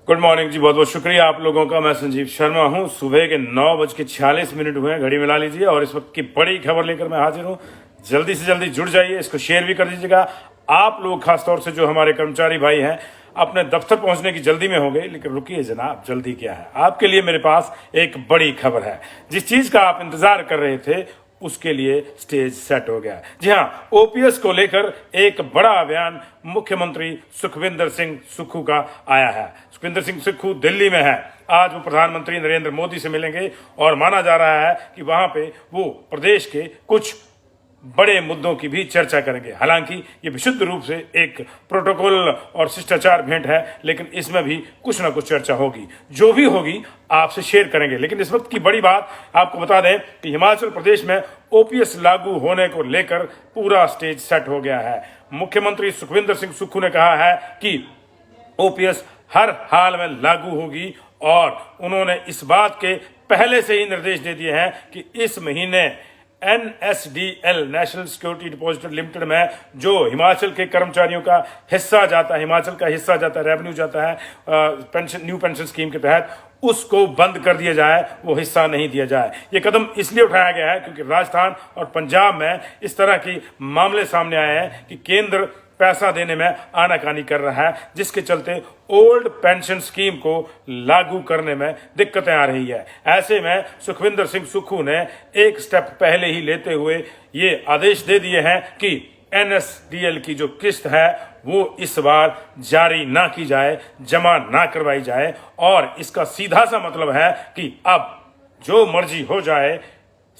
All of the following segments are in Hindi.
गुड मॉर्निंग जी, बहुत बहुत शुक्रिया आप लोगों का। मैं संजीव शर्मा हूं। सुबह के 9:46 हुए हैं, घड़ी मिला लीजिए। और इस वक्त की बड़ी खबर लेकर मैं हाजिर हूं। जल्दी से जल्दी जुड़ जाइए, इसको शेयर भी कर दीजिएगा। आप लोग खासतौर से जो हमारे कर्मचारी भाई हैं अपने दफ्तर पहुंचने की जल्दी में हो गए, लेकिन रुकिए जनाब, जल्दी क्या है। आपके लिए मेरे पास एक बड़ी खबर है। जिस चीज का आप इंतजार कर रहे थे उसके लिए स्टेज सेट हो गया। जी हाँ, ओपीएस को लेकर एक बड़ा अभियान मुख्यमंत्री सुखविंदर सिंह सुक्खू का आया है। सुखविंदर सिंह सुक्खू दिल्ली में है। आज वो प्रधानमंत्री नरेंद्र मोदी से मिलेंगे और माना जा रहा है कि वहां पे वो प्रदेश के कुछ बड़े मुद्दों की भी चर्चा करेंगे। हालांकि ये विशुद्ध रूप से एक प्रोटोकॉल और शिष्टाचार भेंट है, लेकिन इसमें भी कुछ ना कुछ चर्चा होगी। जो भी होगी आपसे शेयर करेंगे। लेकिन इस वक्त की बड़ी बात आपको बता दें कि हिमाचल प्रदेश में ओपीएस लागू होने को लेकर पूरा स्टेज सेट हो गया है। मुख्यमंत्री सुखविंदर सिंह सुक्खू ने कहा है कि ओपीएस हर हाल में लागू होगी और उन्होंने इस बात के पहले से ही निर्देश दे दिए हैं कि इस महीने NSDL national security depository limited में जो हिमाचल के कर्मचारियों का हिस्सा जाता है, हिमाचल का हिस्सा जाता है, रेवेन्यू जाता है पेंशन, न्यू पेंशन स्कीम के तहत, उसको बंद कर दिया जाए, वो हिस्सा नहीं दिया जाए। ये कदम इसलिए उठाया गया है क्योंकि राजस्थान और पंजाब में इस तरह की मामले सामने आए हैं कि केंद्र पैसा देने में आनाकानी कर रहा है, जिसके चलते ओल्ड पेंशन स्कीम को लागू करने में दिक्कतें आ रही है। ऐसे में सुखविंदर सिंह सुक्खू ने एक स्टेप पहले ही लेते हुए ये आदेश दे दिए हैं कि NSDL की जो किस्त है वो इस बार जारी ना की जाए, जमा ना करवाई जाए। और इसका सीधा सा मतलब है कि अब जो मर्जी हो जाए,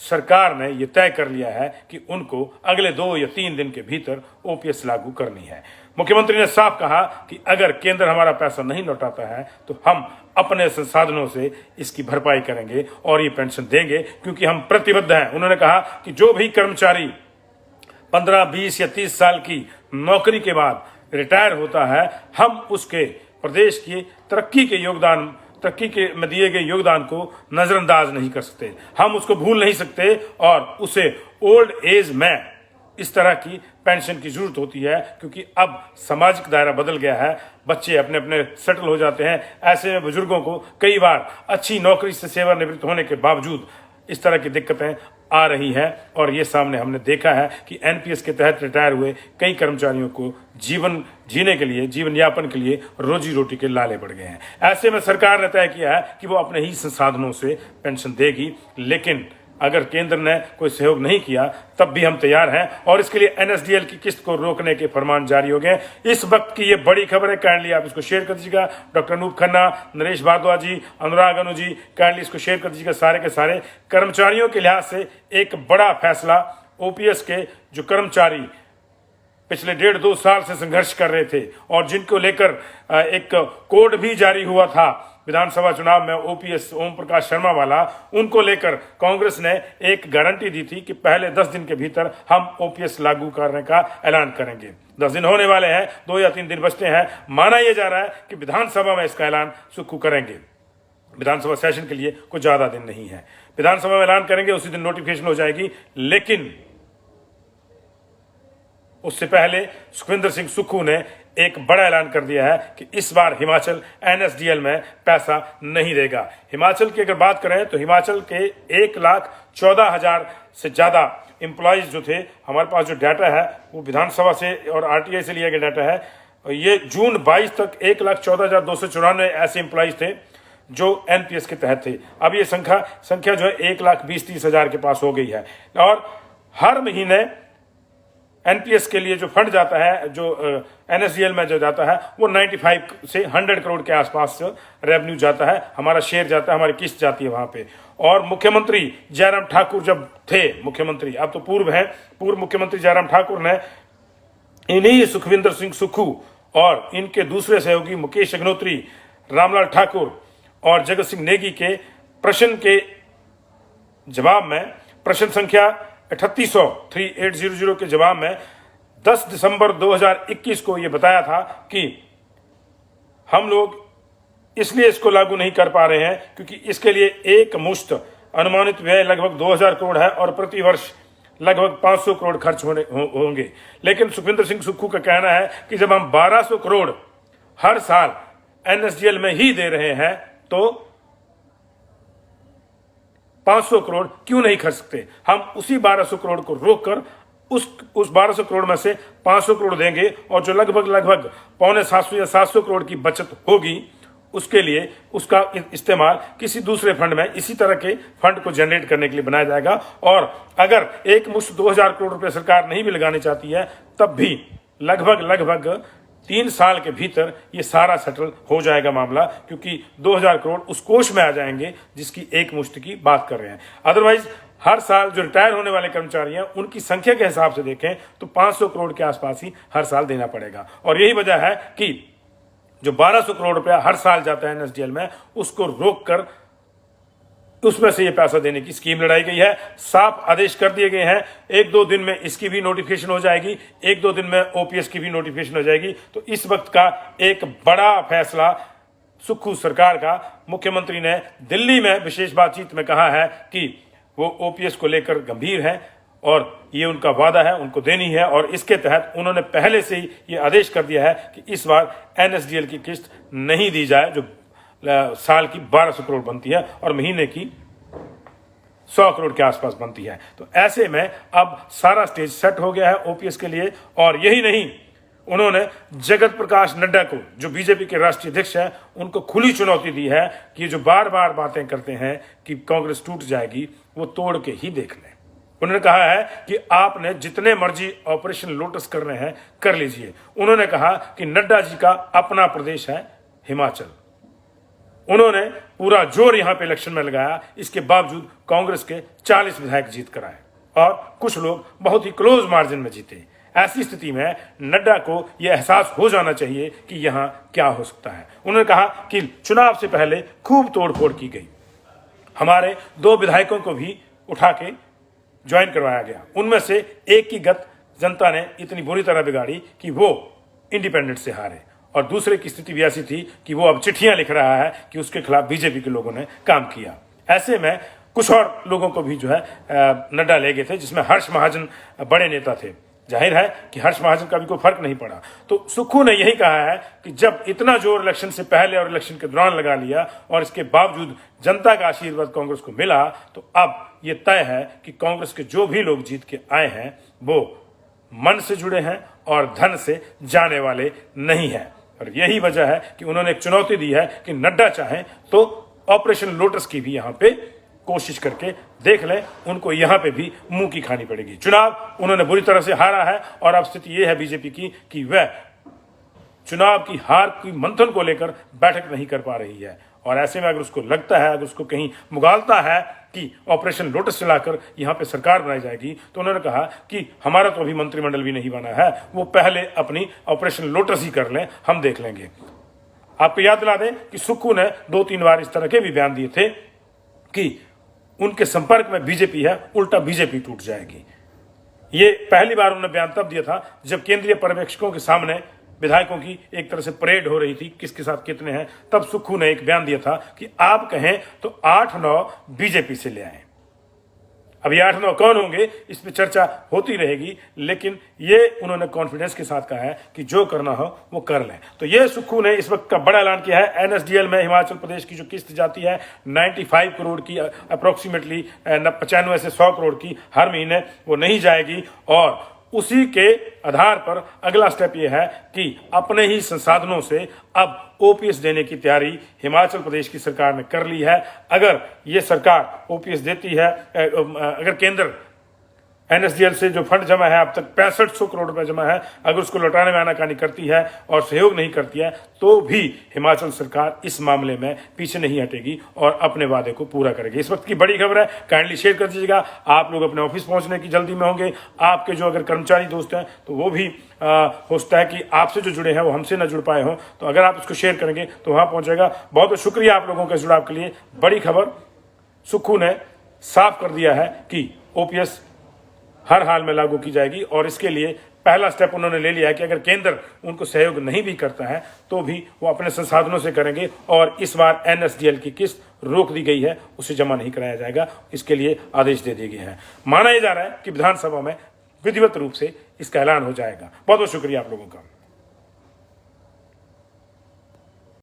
सरकार ने यह तय कर लिया है कि उनको अगले 2 या 3 दिन के भीतर ओपीएस लागू करनी है। मुख्यमंत्री ने साफ कहा कि अगर केंद्र हमारा पैसा नहीं लौटाता है तो हम अपने संसाधनों से इसकी भरपाई करेंगे और ये पेंशन देंगे, क्योंकि हम प्रतिबद्ध हैं। उन्होंने कहा कि जो भी कर्मचारी 15, 20 या 30 साल की नौकरी के बाद रिटायर होता है, हम उसके प्रदेश की तरक्की के में दिए गए योगदान को नजरअंदाज नहीं कर सकते, हम उसको भूल नहीं सकते और उसे ओल्ड एज में इस तरह की पेंशन की जरूरत होती है, क्योंकि अब सामाजिक दायरा बदल गया है, बच्चे अपने अपने सेटल हो जाते हैं। ऐसे में बुजुर्गों को कई बार अच्छी नौकरी से सेवानिवृत्त होने के बावजूद इस तरह की दिक्कतें आ रही हैं। और ये सामने हमने देखा है कि एनपीएस के तहत रिटायर हुए कई कर्मचारियों को जीवन जीने के लिए, जीवन यापन के लिए रोजी रोटी के लाले पड़ गए हैं। ऐसे में सरकार ने तय किया है कि वो अपने ही संसाधनों से पेंशन देगी, लेकिन अगर केंद्र ने कोई सहयोग नहीं किया तब भी हम तैयार हैं। और इसके लिए एनएसडीएल की किस्त को रोकने के फरमान जारी हो गए। इस वक्त की ये बड़ी खबर है, काइंडली आप इसको शेयर कर दीजिएगा। डॉक्टर अनूप खन्ना, नरेश भारद्वाज जी, अनुराग अनु जी, काइंडली इसको शेयर कर दीजिएगा। सारे के सारे कर्मचारियों के लिहाज से एक बड़ा फैसला। ओपीएस के जो कर्मचारी पिछले 1.5-2 साल से संघर्ष कर रहे थे और जिनको लेकर एक कोड भी जारी हुआ था विधानसभा चुनाव में, ओपीएस ओम प्रकाश शर्मा वाला, उनको लेकर कांग्रेस ने एक गारंटी दी थी कि पहले 10 दिन के भीतर हम ओपीएस लागू करने का ऐलान करेंगे। 10 दिन होने वाले हैं, 2 या 3 दिन बचते हैं। माना यह जा रहा है कि विधानसभा में इसका ऐलान सुक्खू करेंगे। विधानसभा सेशन के लिए कुछ ज्यादा दिन नहीं है, विधानसभा में ऐलान करेंगे, उसी दिन नोटिफिकेशन हो जाएगी। लेकिन उससे पहले सुखविंदर सिंह सुक्खू ने एक बड़ा ऐलान कर दिया है कि इस बार हिमाचल एनएसडीएल में पैसा नहीं देगा। हिमाचल की अगर बात करें तो हिमाचल के 1,14,000 से ज्यादा एम्प्लॉयज जो थे, हमारे पास जो डाटा है वो विधानसभा से और आरटीआई से लिया गया डाटा है, ये जून 22 तक 1,14,294 ऐसे एम्प्लॉयज थे जो एनपीएस के तहत थे। अब ये संख्या जो है 1,20,30,000 के पास हो गई है। और हर महीने एनपीएस के लिए जो फंड जाता है, जो एनएसडीएल में जो जाता है, वो 95 से 100 करोड़ के आसपास रेवेन्यू जाता है, हमारा शेयर जाता है, हमारी किस्त जाती है वहां पे। और मुख्यमंत्री जयराम ठाकुर जब थे मुख्यमंत्री, अब तो पूर्व हैं, पूर्व मुख्यमंत्री जयराम ठाकुर ने इन्हीं सुखविंदर सिंह सुक्खू और इनके दूसरे सहयोगी मुकेश अग्निहोत्री, रामलाल ठाकुर और जगत सिंह नेगी के प्रश्न के जवाब में, प्रश्न संख्या 3800 के जवाब में 10 दिसंबर 2021 को यह बताया था कि हम लोग इसलिए इसको लागू नहीं कर पा रहे हैं क्योंकि इसके लिए एक मुश्त अनुमानित व्यय लगभग 2000 करोड़ है और प्रति वर्ष लगभग 500 करोड़ खर्च होंगे। लेकिन सुखविंदर सिंह सुक्खू का कहना है कि जब हम 1200 करोड़ हर साल एनएसडीएल में ही दे रहे हैं तो 500 करोड़ क्यों नहीं खर्च सकते? हम उसी 1200 करोड़ को रोककर उस 1200 करोड़ में से 500 करोड़ देंगे और जो लगभग पौने 700 या 700 करोड़ की बचत होगी उसके लिए उसका इस्तेमाल किसी दूसरे फंड में इसी तरह के फंड को जनरेट करने के लिए बनाया जाएगा। और अगर एक मुश्त 2000 करोड़ रुपए सरकार नहीं भी लगानी चाहती है तब भी लगभग 3 साल के भीतर ये सारा सेटल हो जाएगा मामला, क्योंकि 2000 करोड़ उस कोष में आ जाएंगे जिसकी एक मुश्त की बात कर रहे हैं। अदरवाइज हर साल जो रिटायर होने वाले कर्मचारी हैं उनकी संख्या के हिसाब से देखें तो 500 करोड़ के आसपास ही हर साल देना पड़ेगा। और यही वजह है कि जो 1200 करोड़ रुपया हर साल जाता है एनएसडीएल में उसको रोककर उसमें से ये पैसा देने की स्कीम लड़ाई गई है। साफ आदेश कर दिए गए हैं, 1-2 दिन में इसकी भी नोटिफिकेशन हो जाएगी, 1-2 दिन में ओपीएस की भी नोटिफिकेशन हो जाएगी। तो इस वक्त का एक बड़ा फैसला सुक्खू सरकार का, मुख्यमंत्री ने दिल्ली में विशेष बातचीत में कहा है कि वो ओपीएस को लेकर गंभीर है और ये उनका वादा है, उनको देनी है। और इसके तहत उन्होंने पहले से ही ये आदेश कर दिया है कि इस बार एनएसडीएल की किस्त नहीं दी जाए जो साल की 1200 करोड़ बनती है और महीने की 100 करोड़ के आसपास बनती है। तो ऐसे में अब सारा स्टेज सेट हो गया है ओपीएस के लिए। और यही नहीं, उन्होंने जगत प्रकाश नड्डा को, जो बीजेपी के राष्ट्रीय अध्यक्ष है, उनको खुली चुनौती दी है कि जो बार बार बातें करते हैं कि कांग्रेस टूट जाएगी, वो तोड़ के ही देख लें। उन्होंने कहा है कि आपने जितने मर्जी ऑपरेशन लोटस करने हैं कर लीजिए। उन्होंने कहा कि नड्डा जी का अपना प्रदेश है हिमाचल, उन्होंने पूरा जोर यहां पे इलेक्शन में लगाया, इसके बावजूद कांग्रेस के 40 विधायक जीत कर आए और कुछ लोग बहुत ही क्लोज मार्जिन में जीते। ऐसी स्थिति में नड्डा को यह एहसास हो जाना चाहिए कि यहां क्या हो सकता है। उन्होंने कहा कि चुनाव से पहले खूब तोड़फोड़ की गई, हमारे 2 विधायकों को भी उठा के ज्वाइन करवाया गया, उनमें से एक की गत जनता ने इतनी बुरी तरह बिगाड़ी कि वो इंडिपेंडेंट से हारे, और दूसरे की स्थिति भी ऐसी थी कि वो अब चिट्ठियां लिख रहा है कि उसके खिलाफ बीजेपी के लोगों ने काम किया। ऐसे में कुछ और लोगों को भी जो है नड्डा ले गए थे, जिसमें हर्ष महाजन बड़े नेता थे। जाहिर है कि हर्ष महाजन का भी कोई फर्क नहीं पड़ा। तो सुक्खू ने यही कहा है कि जब इतना जोर इलेक्शन से पहले और इलेक्शन के दौरान लगा लिया और इसके बावजूद जनता का आशीर्वाद कांग्रेस को मिला, तो अब ये तय है कि कांग्रेस के जो भी लोग जीत के आए हैं वो मन से जुड़े हैं और धन से जाने वाले नहीं हैं। और यही वजह है कि उन्होंने एक चुनौती दी है कि नड्डा चाहें तो ऑपरेशन लोटस की भी यहां पे कोशिश करके देख लें, उनको यहां पे भी मुंह की खानी पड़ेगी। चुनाव उन्होंने बुरी तरह से हारा है और अब स्थिति यह है बीजेपी की कि वह चुनाव की हार की मंथन को लेकर बैठक नहीं कर पा रही है। और ऐसे में अगर उसको लगता है, अगर उसको कहीं मुगालता है कि ऑपरेशन लोटस चलाकर यहां पे सरकार बनाई जाएगी, तो उन्होंने कहा कि हमारा तो अभी मंत्रिमंडल भी नहीं बना है, वो पहले अपनी ऑपरेशन लोटस ही कर लें, हम देख लेंगे। आपको याद दिला दें कि सुक्खू ने 2-3 बार इस तरह के भी बयान दिए थे कि उनके संपर्क में बीजेपी है, उल्टा बीजेपी टूट जाएगी। ये पहली बार उन्होंने बयान तब दिया था जब केंद्रीय पर्यवेक्षकों के सामने विधायकों की एक तरह से परेड हो रही थी, किसके साथ कितने हैं। तब सुक्खू ने एक बयान दिया था कि आप कहें तो 8-9 बीजेपी से ले आए। अब ये 8-9 कौन होंगे इस पे चर्चा होती रहेगी, लेकिन ये उन्होंने कॉन्फिडेंस के साथ कहा है कि जो करना हो वो कर लें। तो ये सुक्खू ने इस वक्त का बड़ा ऐलान किया है। एनएसडीएल में हिमाचल प्रदेश की जो किस्त जाती है 95 करोड़ की, अप्रोक्सीमेटली 95 से 100 करोड़ की हर महीने, वो नहीं जाएगी। और उसी के आधार पर अगला स्टेप यह है कि अपने ही संसाधनों से अब ओपीएस देने की तैयारी हिमाचल प्रदेश की सरकार ने कर ली है। अगर ये सरकार ओपीएस देती है, अगर केंद्र एनएसडीएल से जो फंड जमा है अब तक 6500 करोड़ रुपए जमा है, अगर उसको लौटाने में आनाकानी करती है और सहयोग नहीं करती है, तो भी हिमाचल सरकार इस मामले में पीछे नहीं हटेगी और अपने वादे को पूरा करेगी। इस वक्त की बड़ी खबर है, काइंडली शेयर कर दीजिएगा। आप लोग अपने ऑफिस पहुंचने की जल्दी में होंगे, आपके जो अगर कर्मचारी दोस्त हैं तो वो भी हो सकता है कि आपसे जो जुड़े हैं वो हमसे न जुड़ पाए हों, तो अगर आप इसको शेयर करेंगे तो वहां पहुंचेगा। बहुत बहुत शुक्रिया आप लोगों के जुड़ाव के लिए। बड़ी खबर, सुक्खू ने साफ कर दिया है कि ओपीएस हर हाल में लागू की जाएगी और इसके लिए पहला स्टेप उन्होंने ले लिया है कि अगर केंद्र उनको सहयोग नहीं भी करता है तो भी वो अपने संसाधनों से करेंगे। और इस बार एनएसडीएल की किस्त रोक दी गई है, उसे जमा नहीं कराया जाएगा, इसके लिए आदेश दे दिए गए हैं। माना यह जा रहा है कि विधानसभा में विधिवत रूप से इसका ऐलान हो जाएगा। बहुत बहुत शुक्रिया आप लोगों का।